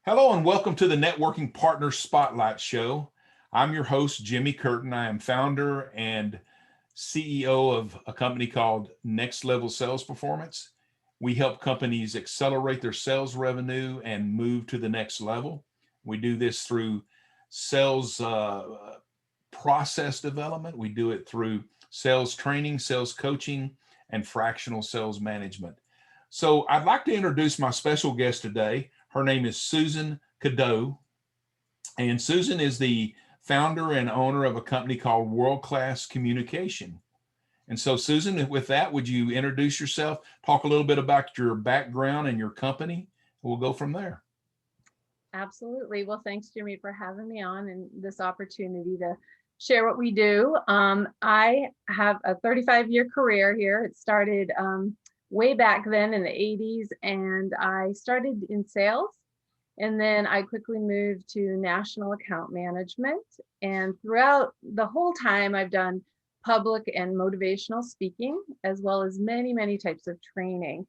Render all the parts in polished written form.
Hello and welcome to the Networking Partner Spotlight Show. I'm your host, Jimmy Curtin. I am founder and CEO of a company called Next Level Sales Performance. We help companies accelerate their sales revenue and move to the next level. We do this through sales process development. We do it through sales training, sales coaching, and fractional sales management. So I'd like to introduce my special guest today. Her name is Susan Cadieux, and Susan is the founder and owner of a company called World Class Communication. And so, Susan, with that, would you introduce yourself, talk a little bit about your background and your company? We'll go from there. Absolutely. Well, thanks, Jimmy, for having me on and this opportunity to share what we do. I have a 35-year career here. It started way back then in the 80s, and I started in sales. And then I quickly moved to national account management. And throughout the whole time, I've done public and motivational speaking, as well as many, many types of training.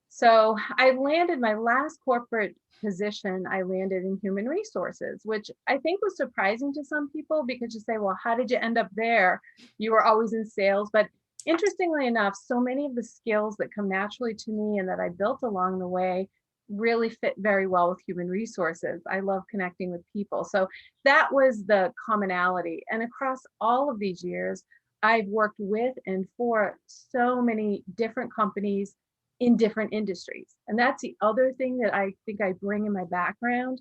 So I landed my last corporate position, I landed in human resources, which I think was surprising to some people because you say, well, how did you end up there? You were always in sales. But interestingly enough, so many of the skills that come naturally to me and that I built along the way really fit very well with human resources. I love connecting with people. So that was the commonality. And across all of these years, I've worked with and for so many different companies in different industries. And that's the other thing that I think I bring in my background.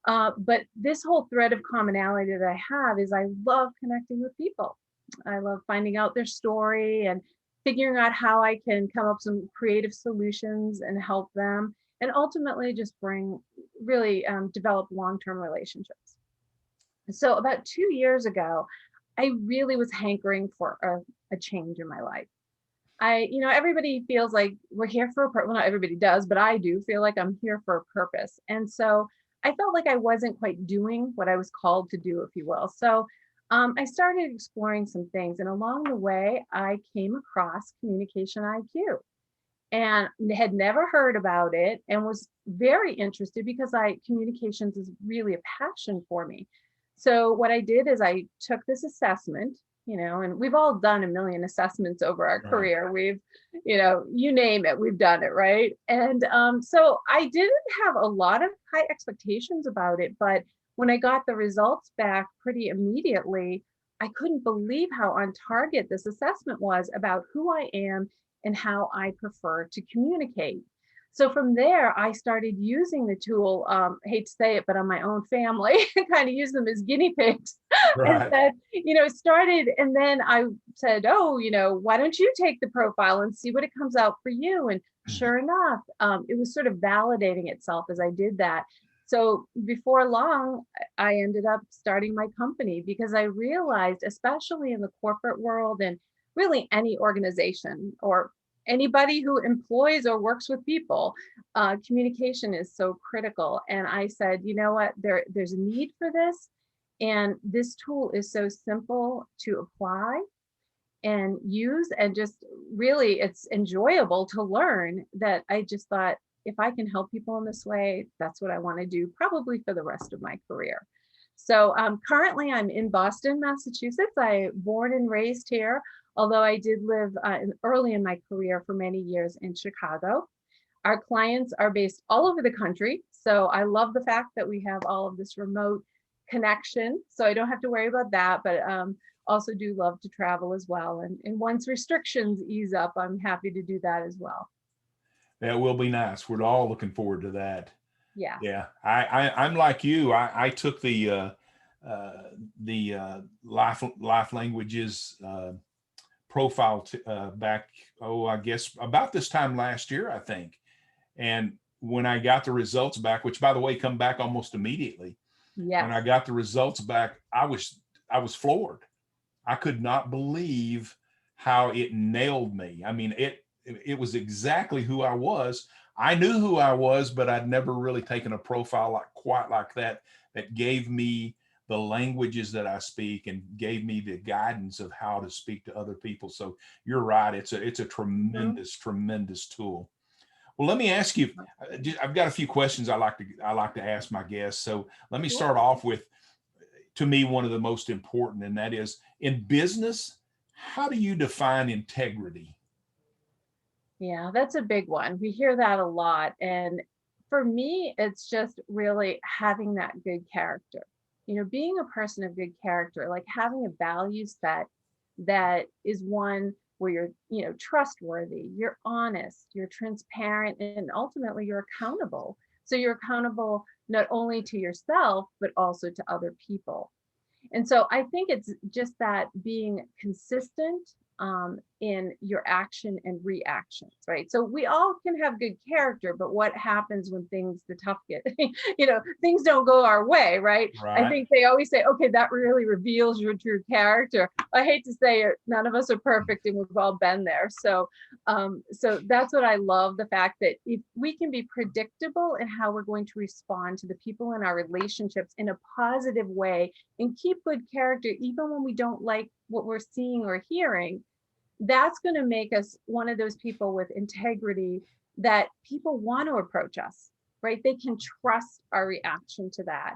But this whole thread of commonality that I have is I love connecting with people. I love finding out their story and figuring out how I can come up with some creative solutions and help them, and ultimately just bring really develop long-term relationships. So about 2 years ago, I really was hankering for a change in my life. Everybody feels like we're here for a purpose. Well, not everybody does, but I do feel like I'm here for a purpose. And so I felt like I wasn't quite doing what I was called to do, if you will. So I started exploring some things. And along the way, I came across communication IQ and had never heard about it and was very interested because communications is really a passion for me. So what I did is I took this assessment, and we've all done a million assessments over our Right. career. We've, you name it, we've done it, right? And so I didn't have a lot of high expectations about it, but when I got the results back pretty immediately, I couldn't believe how on target this assessment was about who I am and how I prefer to communicate. So from there, I started using the tool. I hate to say it, but on my own family, kind of use them as guinea pigs. And Right. said, started. And then I said, oh, why don't you take the profile and see what it comes out for you? And sure enough, it was sort of validating itself as I did that. So before long, I ended up starting my company because I realized, especially in the corporate world and really any organization or anybody who employs or works with people, communication is so critical. And I said, you know what, there's a need for this. And this tool is so simple to apply and use, and just really it's enjoyable to learn, that I just thought, if I can help people in this way, that's what I want to do probably for the rest of my career. So currently I'm in Boston, Massachusetts. I born and raised here, although I did live early in my career for many years in Chicago. Our clients are based all over the country. So I love the fact that we have all of this remote connection. So I don't have to worry about that, but also do love to travel as well. And once restrictions ease up, I'm happy to do that as well. That will be nice. We're all looking forward to that. Yeah. Yeah, I'm like you. I took the life languages profile back. Oh, I guess about this time last year, I think. And when I got the results back, which by the way come back almost immediately, when I Yes. got the results back, I was floored. I could not believe how it nailed me. I mean, it was exactly who I was. I knew who I was, but I'd never really taken a profile quite like that, that gave me the languages that I speak and gave me the guidance of how to speak to other people. So you're right. It's a Mhm. tremendous, tremendous tool. Well, let me ask you. I've got a few questions I like to ask my guests. So let me Sure. start off with, to me, one of the most important, and that is in business. How do you define integrity? Yeah, that's a big one. We hear that a lot. And for me, it's just really having that good character. Being a person of good character, like having a value set that is one where you're trustworthy, you're honest, you're transparent, and ultimately you're accountable. So you're accountable not only to yourself, but also to other people. And so I think it's just that being consistent in your action and reactions, right? So we all can have good character, but what happens when the tough get, things don't go our way, right? I Right. think they always say, okay, that really reveals your true character. I hate to say it, none of us are perfect and we've all been there. So that's what I love, the fact that if we can be predictable in how we're going to respond to the people in our relationships in a positive way and keep good character, even when we don't like what we're seeing or hearing, that's going to make us one of those people with integrity that people want to approach us, right? They can trust our reaction to that.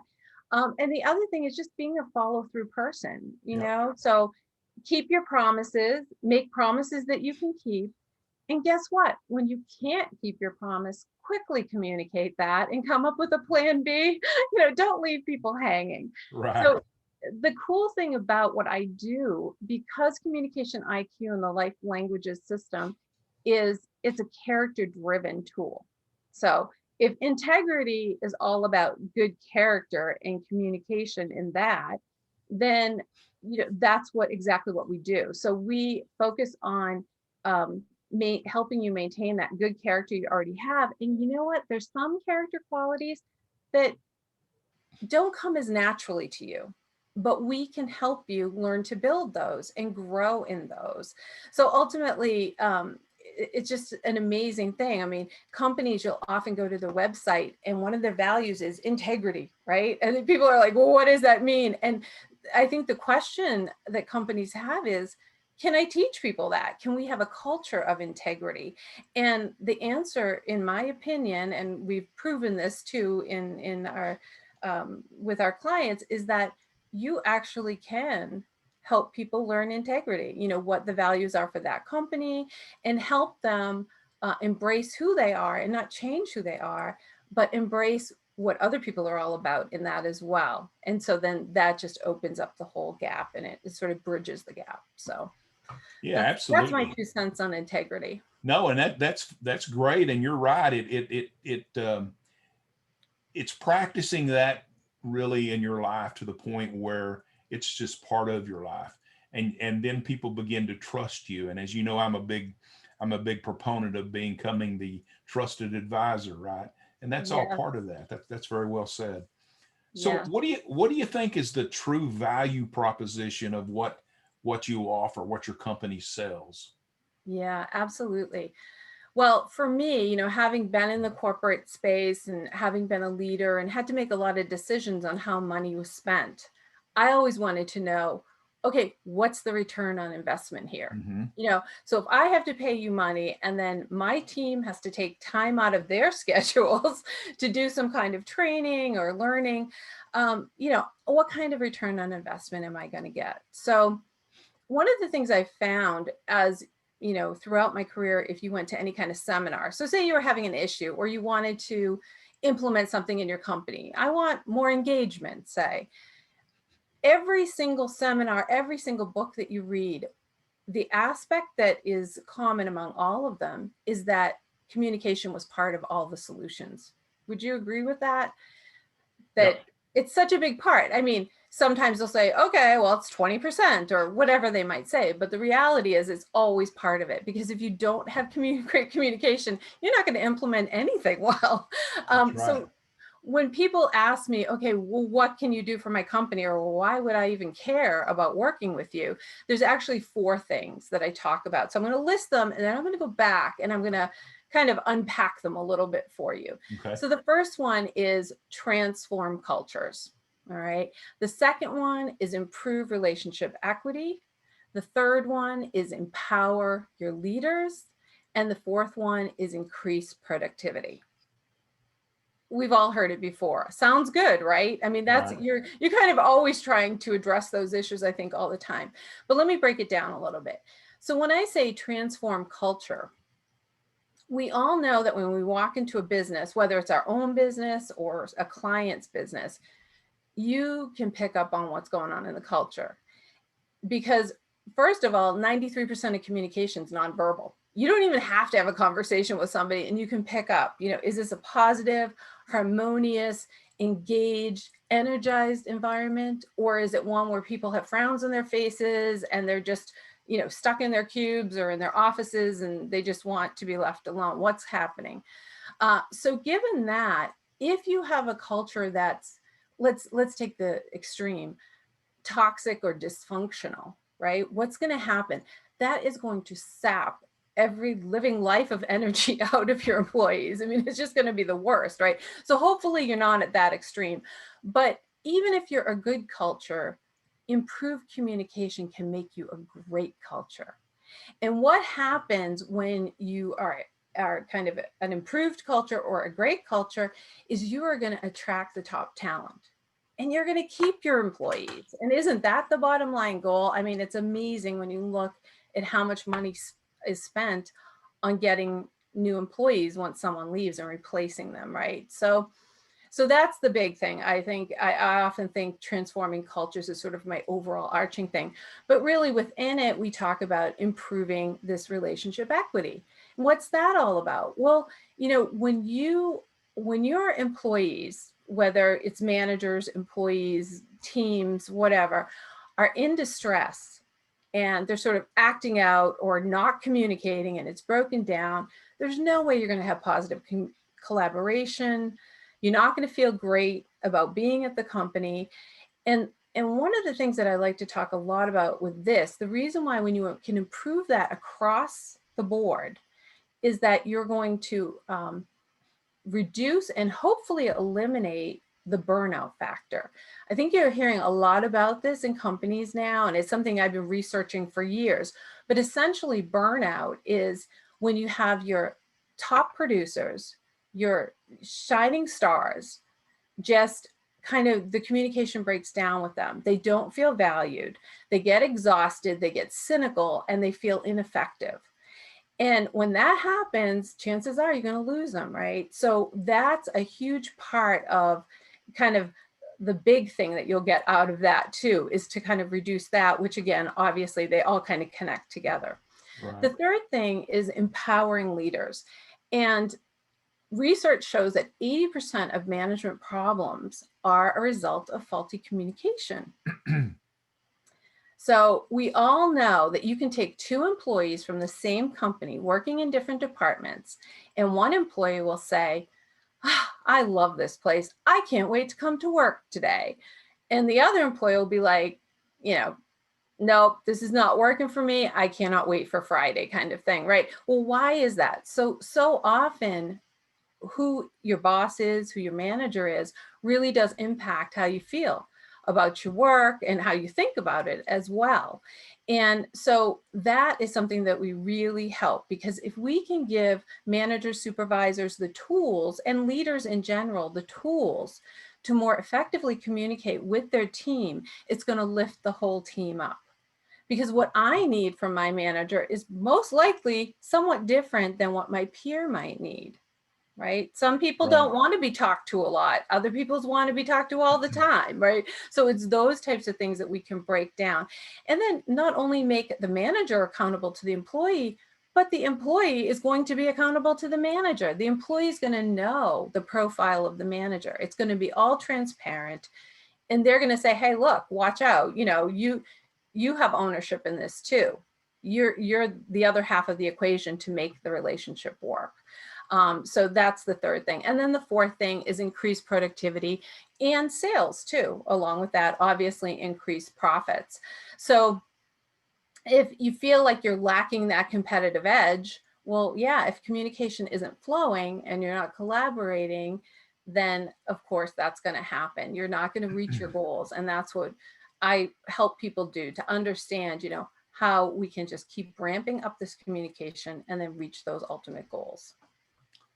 And the other thing is just being a follow through person, Yep. So keep your promises, make promises that you can keep. And guess what? When you can't keep your promise, quickly communicate that and come up with a plan B. Don't leave people hanging. Right. So the cool thing about what I do, because communication IQ and the life languages system is it's a character driven tool. So if integrity is all about good character and communication in that, then that's exactly what we do. So we focus on helping you maintain that good character you already have. And you know what? There's some character qualities that don't come as naturally to you, but we can help you learn to build those and grow in those. So ultimately, it's just an amazing thing. I mean, companies, you'll often go to their website and one of their values is integrity, right? And then people are like, well, what does that mean? And I think the question that companies have is, can I teach people that? Can we have a culture of integrity? And the answer, in my opinion, and we've proven this too in our with our clients, is that you actually can help people learn integrity, what the values are for that company, and help them embrace who they are and not change who they are, but embrace what other people are all about in that as well. And so then that just opens up the whole gap, and it sort of bridges the gap. So Yeah, that's my absolutely. 2 cents on integrity. No, and that's great, and you're right. It's practicing that really in your life to the point where it's just part of your life, and then people begin to trust you. And as you know, I'm a big proponent of becoming the trusted advisor, right? And that's all Yeah. part of that. That's very well said. So Yeah. what do you think is the true value proposition of what you offer, what your company sells? Yeah, absolutely. Well, for me, having been in the corporate space and having been a leader and had to make a lot of decisions on how money was spent, I always wanted to know, okay, what's the return on investment here? Hmm. So if I have to pay you money and then my team has to take time out of their schedules to do some kind of training or learning, what kind of return on investment am I going to get? So one of the things I found as throughout my career, if you went to any kind of seminar, so say you were having an issue or you wanted to implement something in your company, I want more engagement, say, every single seminar, every single book that you read, the aspect that is common among all of them is that communication was part of all the solutions. Would you agree with that? Yep. That it's such a big part. I mean, sometimes they'll say, okay, well, it's 20% or whatever they might say. But the reality is it's always part of it, because if you don't have great communication, you're not going to implement anything well. That's right. So when people ask me, okay, well, what can you do for my company? Or why would I even care about working with you? There's actually 4 things that I talk about. So I'm going to list them and then I'm going to go back and I'm going to kind of unpack them a little bit for you. Okay. So the first one is transform cultures. All right. The second one is improve relationship equity. The third one is empower your leaders. And the fourth one is increase productivity. We've all heard it before. Sounds good, right? I mean, that's Right. you're kind of always trying to address those issues, I think, all the time. But let me break it down a little bit. So when I say transform culture, we all know that when we walk into a business, whether it's our own business or a client's business, you can pick up on what's going on in the culture. Because first of all, 93% of communication is nonverbal. You don't even have to have a conversation with somebody and you can pick up, is this a positive, harmonious, engaged, energized environment? Or is it one where people have frowns on their faces and they're just, stuck in their cubes or in their offices and they just want to be left alone? What's happening? So given that, if you have a culture that's, let's take the extreme, toxic or dysfunctional, right? What's going to happen? That is going to sap every living life of energy out of your employees. I mean, it's just going to be the worst, right? So hopefully you're not at that extreme. But even if you're a good culture, improved communication can make you a great culture. And what happens when you are kind of an improved culture or a great culture is you are going to attract the top talent and you're going to keep your employees. And isn't that the bottom line goal? I mean, it's amazing when you look at how much money is spent on getting new employees once someone leaves and replacing them, right? So that's the big thing. I think I often think transforming cultures is sort of my overall arching thing, but really within it, we talk about improving this relationship equity. What's that all about? Well, when your employees, whether it's managers, employees, teams, whatever, are in distress and they're sort of acting out or not communicating and it's broken down, there's no way you're going to have positive collaboration. You're not going to feel great about being at the company. And one of the things that I like to talk a lot about with this, the reason why when you can improve that across the board is that you're going to reduce and hopefully eliminate the burnout factor. I think you're hearing a lot about this in companies now, and it's something I've been researching for years. But essentially, burnout is when you have your top producers, your shining stars, just kind of the communication breaks down with them. They don't feel valued. They get exhausted, they get cynical, and they feel ineffective. And when that happens, chances are you're going to lose them, right? So that's a huge part of kind of the big thing that you'll get out of that too, is to kind of reduce that, which again, obviously they all kind of connect together. Right. The third thing is empowering leaders. And research shows that 80% of management problems are a result of faulty communication. So we all know that you can take two employees from the same company working in different departments, and one employee will say, I love this place. I can't wait to come to work today. And the other employee will be like, nope, this is not working for me. I cannot wait for Friday, kind of thing, right? Well, why is that? So often who your boss is, who your manager is, really does impact how you feel about your work and how you think about it as well. And so that is something that we really help, because if we can give managers, supervisors the tools, and leaders in general the tools to more effectively communicate with their team, it's going to lift the whole team up. Because what I need from my manager is most likely somewhat different than what my peer might need. Right? Some people Right. don't want to be talked to a lot. Other people want to be talked to all the time, right? So it's those types of things that we can break down. And then not only make the manager accountable to the employee, but the employee is going to be accountable to the manager. The employee is going to know the profile of the manager. It's going to be all transparent. And they're going to say, hey, look, watch out. You have ownership in this too. You're the other half of the equation to make the relationship work. So that's the third thing. And then the fourth thing is increased productivity and sales too. Along with that, obviously increased profits. So if you feel like you're lacking that competitive edge, well, yeah, if communication isn't flowing and you're not collaborating, then of course that's going to happen. You're not going to reach your goals. And that's what I help people do, to understand, how we can just keep ramping up this communication and then reach those ultimate goals.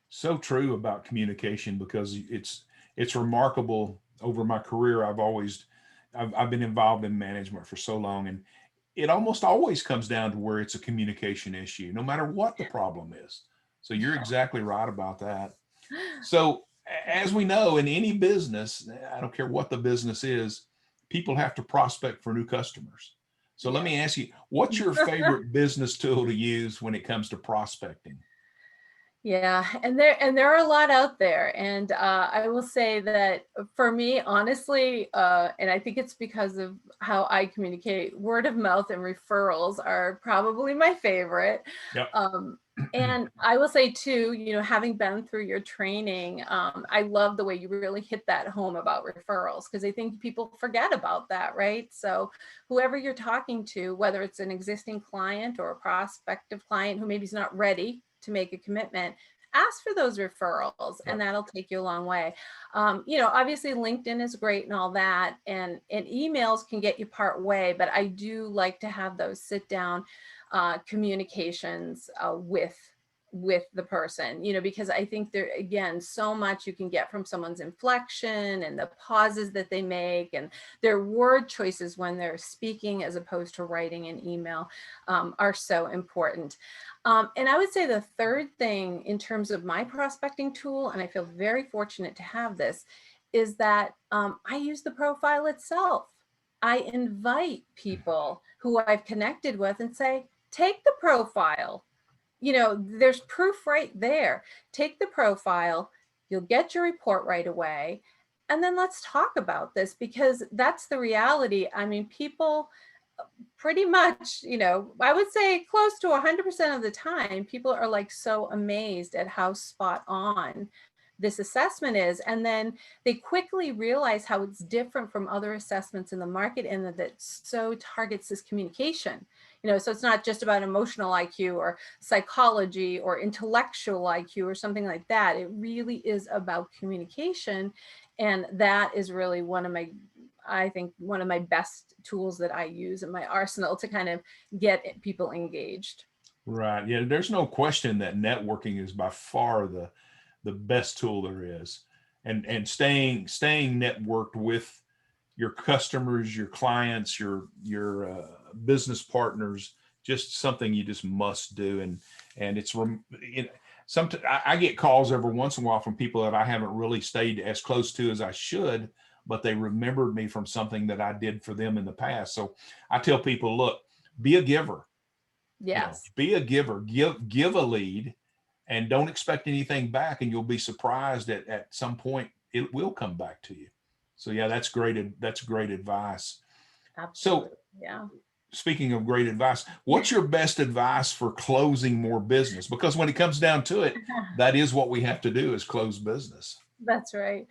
So true about communication, because it's remarkable. Over my career, I've been involved in management for so long, and it almost always comes down to where it's a communication issue, no matter what the problem is. So you're exactly right about that. So as we know, in any business, I don't care what the business is, people have to prospect for new customers. So let me Yes. ask you, what's your favorite business tool to use when it comes to prospecting? Yeah, and there are a lot out there, and I will say that for me, honestly, and I think it's because of how I communicate, word of mouth and referrals are probably my favorite. Yep. Um, and I will say too, having been through your training, I love the way you really hit that home about referrals, because I think people forget about that, right? So whoever you're talking to, whether it's an existing client or a prospective client who maybe is not ready to make a commitment, ask for those referrals, and Yep. that'll take you a long way. Obviously LinkedIn is great and all that, and emails can get you part way, but I do like to have those sit down communications with the person, because I think there, again, so much you can get from someone's inflection and the pauses that they make and their word choices when they're speaking as opposed to writing an email, are so important. And I would say the third thing in terms of my prospecting tool, and I feel very fortunate to have this, is that I use the profile itself. I invite people who I've connected with and say, take the profile. There's proof right there. Take the profile, you'll get your report right away. And then let's talk about this, because that's the reality. I mean, people pretty much, I would say close to 100% of the time, people are like so amazed at how spot on this assessment is. And then they quickly realize how it's different from other assessments in the market, and that so targets this communication. So it's not just about emotional IQ or psychology or intellectual IQ or something like that. It really is about communication. And that is really I think one of my best tools that I use in my arsenal to kind of get people engaged. Right. Yeah. There's no question that networking is by far the best tool there is, and staying networked with your customers, your clients, your business partners, just something you just must do. And sometimes I get calls every once in a while from people that I haven't really stayed as close to as I should, but they remembered me from something that I did for them in the past. So I tell people, look, be a giver. Yes. Be a giver. Give a lead, and don't expect anything back, and you'll be surprised at some point it will come back to you. So yeah, that's great advice. So Absolutely. Yeah. speaking of great advice, what's your best advice for closing more business? Because when it comes down to it, that is what we have to do, is close business. That's right.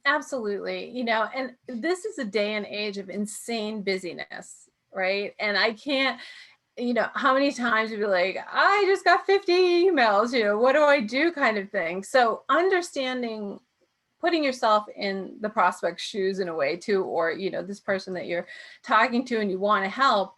Absolutely. And this is a day and age of insane busyness, right? And I can't, how many times you'd be like, I just got 50 emails, what do I do, kind of thing. So understanding, putting yourself in the prospect's shoes in a way too, or, this person that you're talking to and you want to help,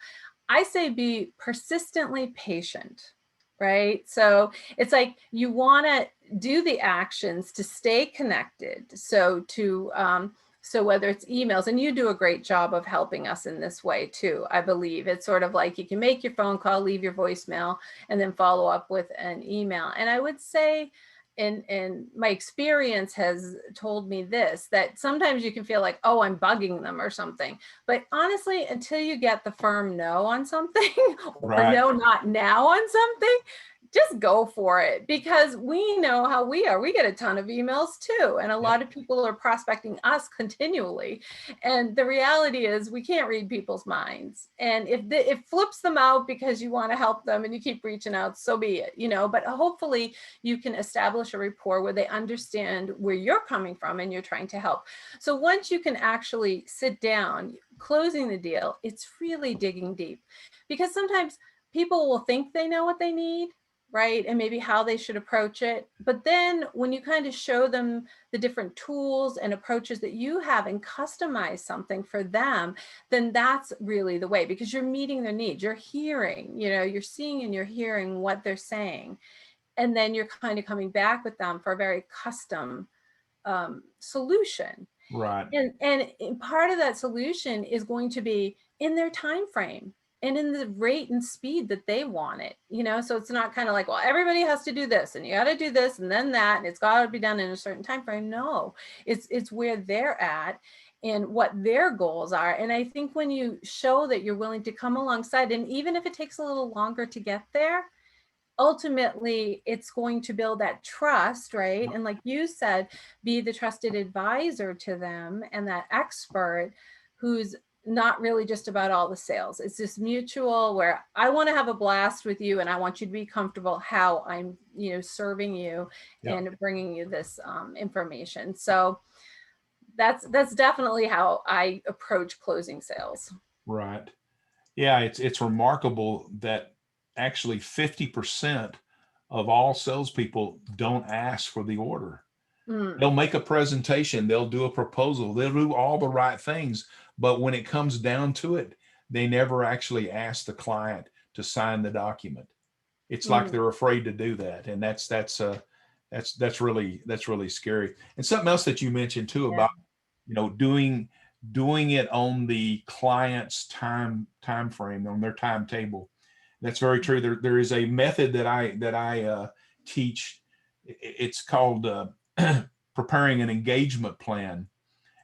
I say be persistently patient, right? So it's like you want to do the actions to stay connected. So whether it's emails, and you do a great job of helping us in this way too, I believe. It's sort of like you can make your phone call, leave your voicemail, and then follow up with an email. And I would say, and my experience has told me this, that sometimes you can feel like, oh, I'm bugging them or something. But honestly, until you get the firm no on something or Right. no, not now on something, just go for it, because we know how we are. We get a ton of emails too. And a Yep. lot of people are prospecting us continually. And the reality is we can't read people's minds. And if it flips them out because you want to help them and you keep reaching out, so be it, but hopefully you can establish a rapport where they understand where you're coming from and you're trying to help. So once you can actually sit down, closing the deal, it's really digging deep, because sometimes people will think they know what they need, right? And maybe how they should approach it. But then when you kind of show them the different tools and approaches that you have and customize something for them, then that's really the way, because you're meeting their needs. You're hearing, you're seeing and you're hearing what they're saying. And then you're kind of coming back with them for a very custom solution. Right. And part of that solution is going to be in their time frame and in the rate and speed that they want it, so it's not kind of like, well, everybody has to do this and you got to do this and then that and it's got to be done in a certain time frame. No, it's where they're at and what their goals are. And I think when you show that you're willing to come alongside, and even if it takes a little longer to get there, ultimately it's going to build that trust, right? And like you said, be the trusted advisor to them and that expert who's not really just about all the sales. It's just mutual, where I want to have a blast with you and I want you to be comfortable how I'm, serving you and bringing you this information. So that's definitely how I approach closing sales. Right. Yeah, it's remarkable that actually 50% of all salespeople don't ask for the order. They'll make a presentation, they'll do a proposal, they'll do all the right things, but when it comes down to it, they never actually ask the client to sign the document. It's like they're afraid to do that, and that's really scary. And something else that you mentioned too about doing it on the client's time frame, on their timetable. That's very true. There is a method that I teach. It's called preparing an engagement plan,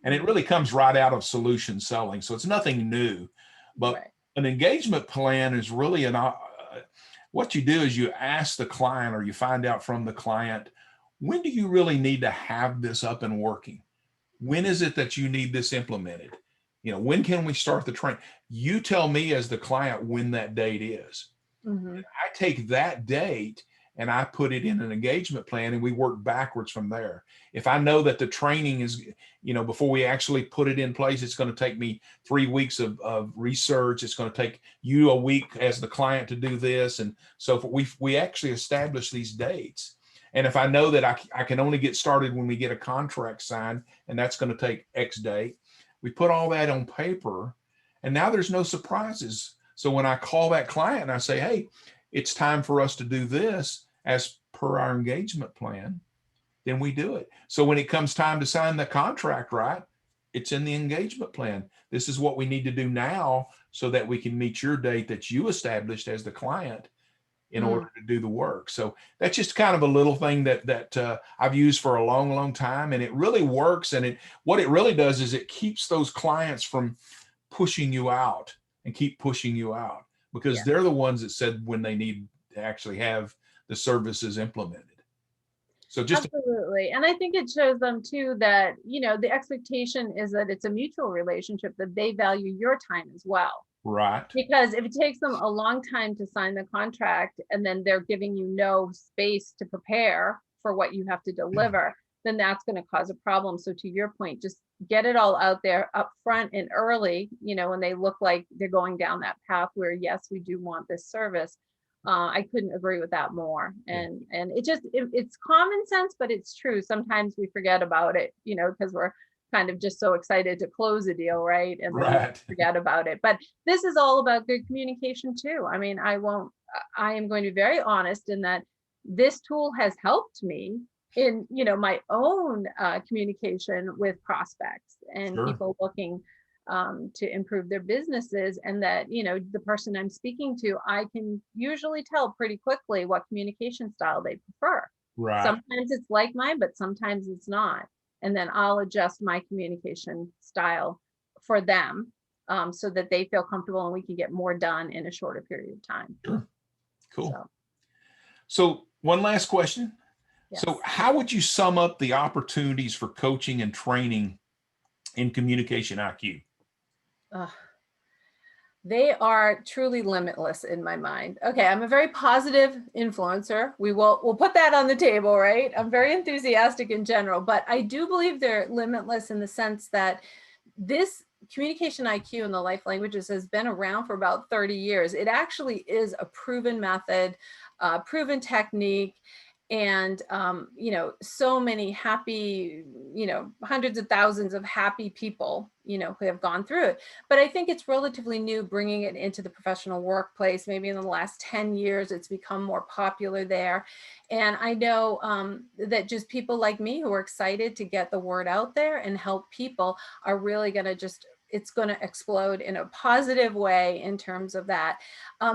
and it really comes right out of solution selling. So it's nothing new, but an engagement plan is really what you do is you ask the client, or you find out from the client, when do you really need to have this up and working? When is it that you need this implemented? When can we start the train? You tell me as the client when that date is. I take that date and I put it in an engagement plan, and we work backwards from there. If I know that the training is, before we actually put it in place, it's going to take me 3 weeks of research. It's going to take you a week as the client to do this. And so we actually establish these dates. And if I know that I can only get started when we get a contract signed, and that's going to take X date, we put all that on paper, and now there's no surprises. So when I call that client and I say, hey, it's time for us to do this as per our engagement plan, then we do it. So when it comes time to sign the contract, right, it's in the engagement plan. This is what we need to do now so that we can meet your date that you established as the client in order to do the work. So that's just kind of a little thing that I've used for a long, long time, and it really works. And what it really does is it keeps those clients from pushing you out and keep pushing you out, because they're the ones that said when they need to actually have the services implemented. So just absolutely. And I think it shows them too that, the expectation is that it's a mutual relationship, that they value your time as well. right. Because if it takes them a long time to sign the contract and then they're giving you no space to prepare for what you have to deliver, then that's going to cause a problem. So to your point, just get it all out there up front and early, when they look like they're going down that path where, yes, we do want this service. I couldn't agree with that more. And it's common sense, but it's true. Sometimes we forget about it, because we're kind of just so excited to close a deal, right? And then we forget about it. But this is all about good communication too. I mean, I am going to be very honest in that this tool has helped me in, my own communication with prospects and people looking to improve their businesses, and that, the person I'm speaking to, I can usually tell pretty quickly what communication style they prefer. Right. Sometimes it's like mine, but sometimes it's not. And then I'll adjust my communication style for them so that they feel comfortable and we can get more done in a shorter period of time. Sure. Cool. So one last question. Yes. So how would you sum up the opportunities for coaching and training in communication IQ? They are truly limitless in my mind. Okay, I'm a very positive influencer. We'll put that on the table, right? I'm very enthusiastic in general, but I do believe they're limitless in the sense that this communication IQ in the life languages has been around for about 30 years. It actually is a proven method. proven technique, and so many happy, hundreds of thousands of happy people, who have gone through it. But I think it's relatively new bringing it into the professional workplace. Maybe in the last 10 years, it's become more popular there. And I know that just people like me who are excited to get the word out there and help people are really going to it's going to explode in a positive way in terms of that.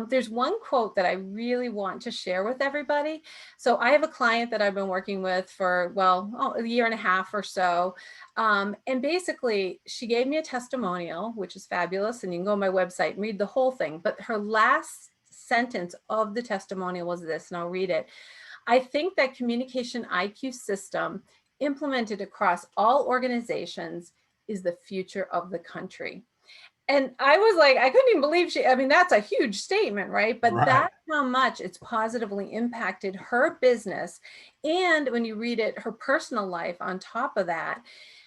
There's one quote that I really want to share with everybody. So I have a client that I've been working with for, a year and a half or so. And basically, she gave me a testimonial, which is fabulous. And you can go on my website and read the whole thing. But her last sentence of the testimonial was this, and I'll read it. I think that communication IQ system implemented across all organizations is the future of the country. And I was like, I couldn't even believe that's a huge statement, right? But Right. that's how much it's positively impacted her business. And when you read it, her personal life on top of that.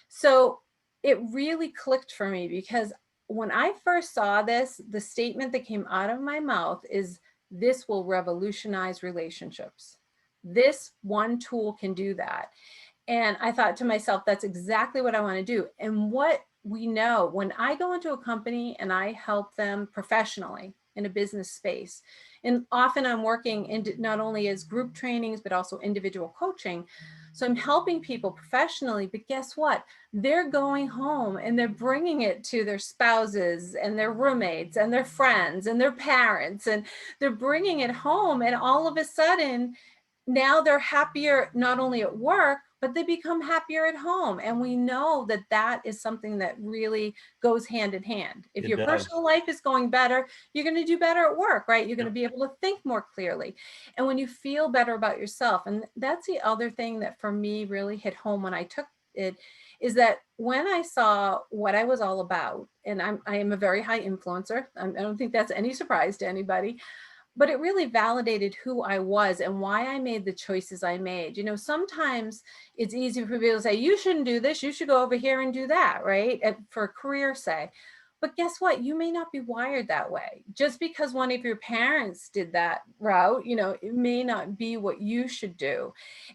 So it really clicked for me, because when I first saw this, the statement that came out of my mouth is, this will revolutionize relationships. This one tool can do that. And I thought to myself, that's exactly what I want to do. And what we know, when I go into a company and I help them professionally in a business space, and often I'm working in not only as group trainings, but also individual coaching. So I'm helping people professionally, but guess what? They're going home and they're bringing it to their spouses and their roommates and their friends and their parents, and they're bringing it home. And all of a sudden, now they're happier, not only at work, but they become happier at home. And we know that that is something that really goes hand in hand. If It your does. personal life is going better, you're going to do better at work, right? You're going to Yep. be able to think more clearly. And when you feel better about yourself, and that's the other thing that for me really hit home when I took it, is that when I saw what I was all about, and I am a very high influencer. I don't think that's any surprise to anybody. But it really validated who I was and why I made the choices I made. Sometimes it's easy for people to say, you shouldn't do this, you should go over here and do that, right? For a career, say. But guess what? You may not be wired that way. Just because one of your parents did that route, it may not be what you should do.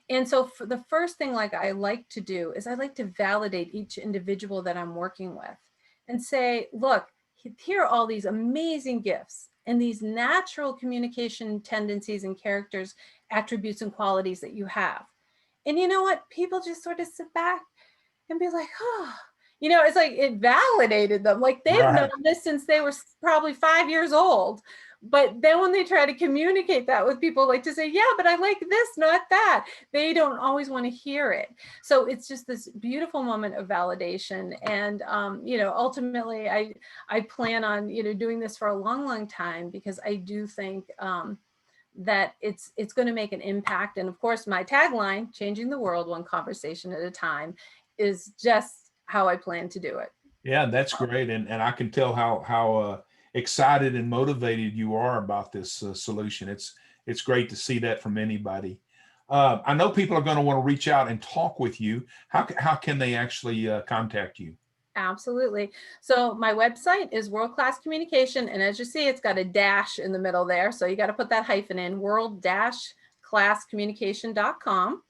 And so for the first thing, like I like to do, is I like to validate each individual that I'm working with and say, look, here are all these amazing gifts and these natural communication tendencies and characters, attributes and qualities that you have. And you know what? People just sort of sit back and be like, oh, it's like it validated them. Like they've known Right. this since they were probably 5 years old. But then when they try to communicate that with people, like to say, yeah, but I like this, not that, they don't always want to hear it. So it's just this beautiful moment of validation. And, ultimately, I plan on, doing this for a long, long time, because I do think that it's going to make an impact. And of course, my tagline, changing the world one conversation at a time, is just how I plan to do it. Yeah, that's great. And I can tell how excited and motivated you are about this solution. It's great to see that from anybody. I know people are going to want to reach out and talk with you. How can they actually contact you? Absolutely. So my website is World Class Communication. And as you see, it's got a dash in the middle there. So you got to put that hyphen in, world-classcommunication.com.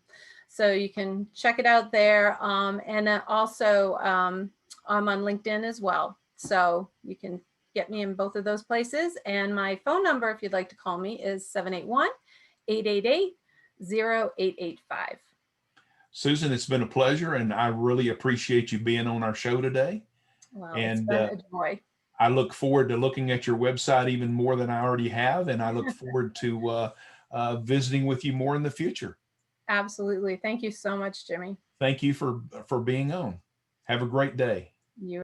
So you can check it out there. And also I'm on LinkedIn as well. So you can get me in both of those places. And my phone number, if you'd like to call me, is 781-888-0885. Susan, it's been a pleasure, and I really appreciate you being on our show today. Well, it's And been a joy. I look forward to looking at your website even more than I already have, and I look forward to visiting with you more in the future. Absolutely. Thank you so much, Jimmy. Thank you for being on. Have a great day. You